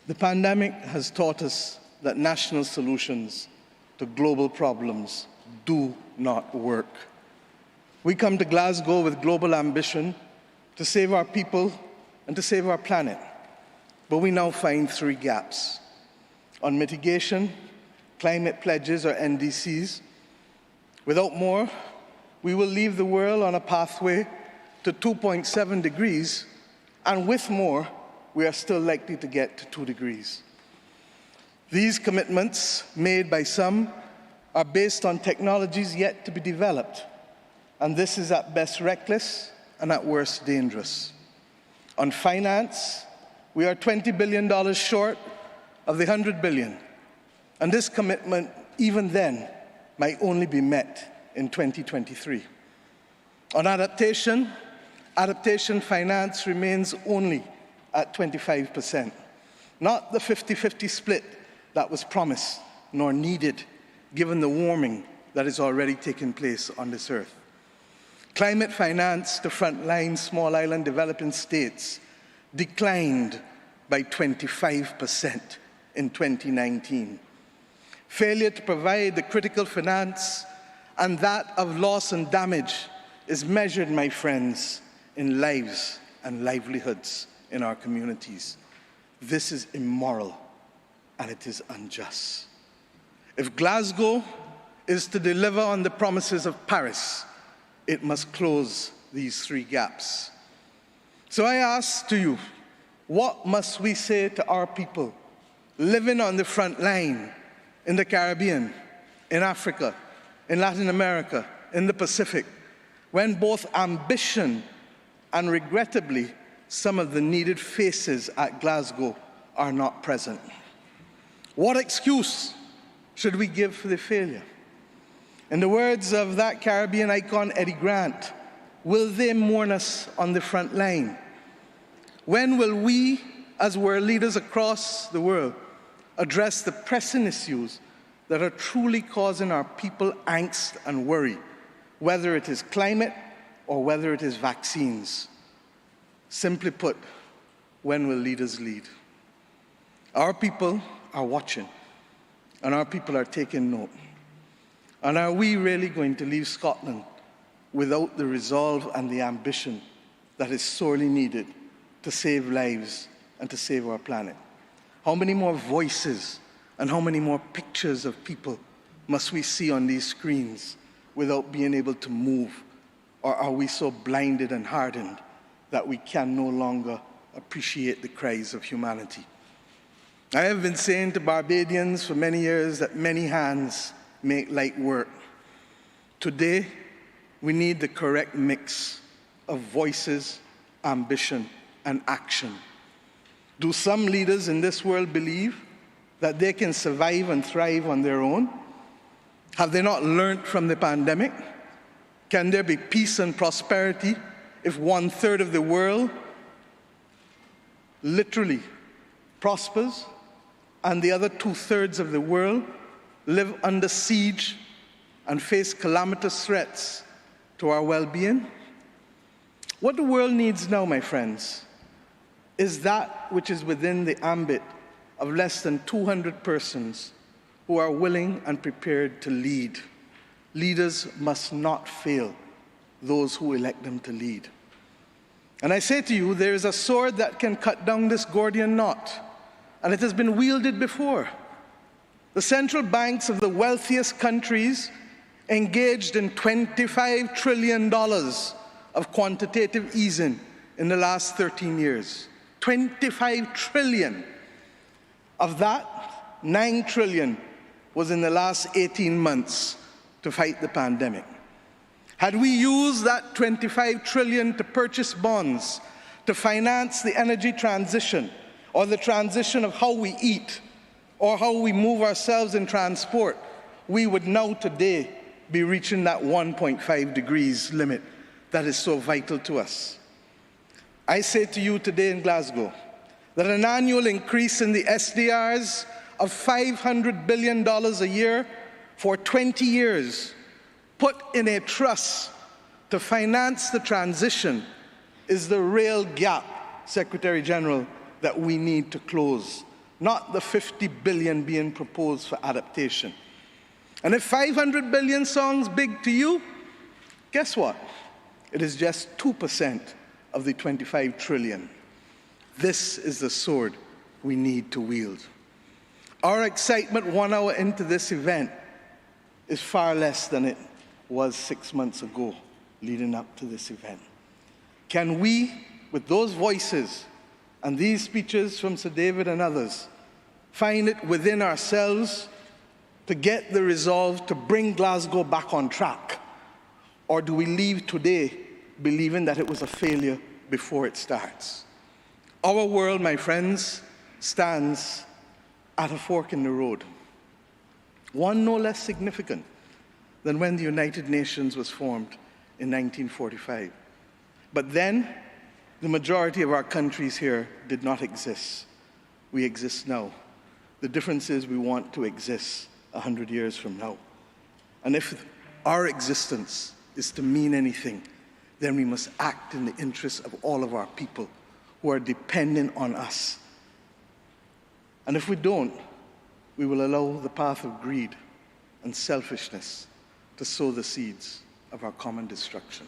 The pandemic has taught us that national solutions to global problems do not work. We come to Glasgow with global ambition to save our people and to save our planet. But we now find three gaps. On mitigation, climate pledges or NDCs. Without more, we will leave the world on a pathway to 2.7 degrees, and with more, we are still likely to get to 2 degrees. These commitments, made by some, are based on technologies yet to be developed, and this is at best reckless and at worst dangerous. On finance, we are $20 billion short of the $100 billion, and this commitment, even then, might only be met in 2023. On adaptation finance remains only at 25%, not the 50-50 split that was promised nor needed given the warming that is already taking place on this earth. Climate finance to frontline small island developing states declined by 25% in 2019. Failure to provide the critical finance and that of loss and damage is measured, my friends, in lives and livelihoods in our communities. This is immoral and it is unjust. If Glasgow is to deliver on the promises of Paris, it must close these three gaps. So I ask to you, what must we say to our people living on the front line in the Caribbean, in Africa, in Latin America, in the Pacific, when both ambition and regrettably some of the needed faces at Glasgow are not present? What excuse should we give for the failure? In the words of that Caribbean icon, Eddie Grant, will they mourn us on the front line? When will we, as world leaders across the world, address the pressing issues that are truly causing our people angst and worry, whether it is climate or whether it is vaccines? Simply put, when will leaders lead? Our people are watching, and our people are taking note. And are we really going to leave Scotland without the resolve and the ambition that is sorely needed to save lives and to save our planet? How many more voices and how many more pictures of people must we see on these screens without being able to move? Or are we so blinded and hardened that we can no longer appreciate the cries of humanity? I have been saying to Barbadians for many years that many hands make light work. Today, we need the correct mix of voices, ambition, and action. Do some leaders in this world believe that they can survive and thrive on their own? Have they not learned from the pandemic? Can there be peace and prosperity if 1/3 of the world literally prospers and the other 2/3 of the world live under siege and face calamitous threats to our well-being? What the world needs now, my friends, is that which is within the ambit of less than 200 persons who are willing and prepared to lead. Leaders must not fail those who elect them to lead. And I say to you, there is a sword that can cut down this Gordian knot, and it has been wielded before. The central banks of the wealthiest countries engaged in $25 trillion of quantitative easing in the last 13 years. 25 trillion. Of that, 9 trillion was in the last 18 months to fight the pandemic. Had we used that 25 trillion to purchase bonds, to finance the energy transition, or the transition of how we eat, or how we move ourselves in transport, we would now today be reaching that 1.5 degrees limit that is so vital to us. I say to you today in Glasgow that an annual increase in the SDRs of $500 billion a year for 20 years, put in a trust to finance the transition, is the real gap, Secretary General, that we need to close. not the 50 billion being proposed for adaptation. And if 500 billion sounds big to you, guess what? It is just 2% of the 25 trillion. This is the sword we need to wield. Our excitement 1 hour into this event is far less than it was 6 months ago, leading up to this event. Can we, with those voices and these speeches from Sir David and others, find it within ourselves to get the resolve to bring Glasgow back on track? Or do we leave today believing that it was a failure before it starts? Our world, my friends, stands at a fork in the road. One no less significant than when the United Nations was formed in 1945. But then, the majority of our countries here did not exist. We exist now. The difference is we want to exist 100 years from now. And if our existence is to mean anything, then we must act in the interests of all of our people who are dependent on us. And if we don't, we will allow the path of greed and selfishness to sow the seeds of our common destruction.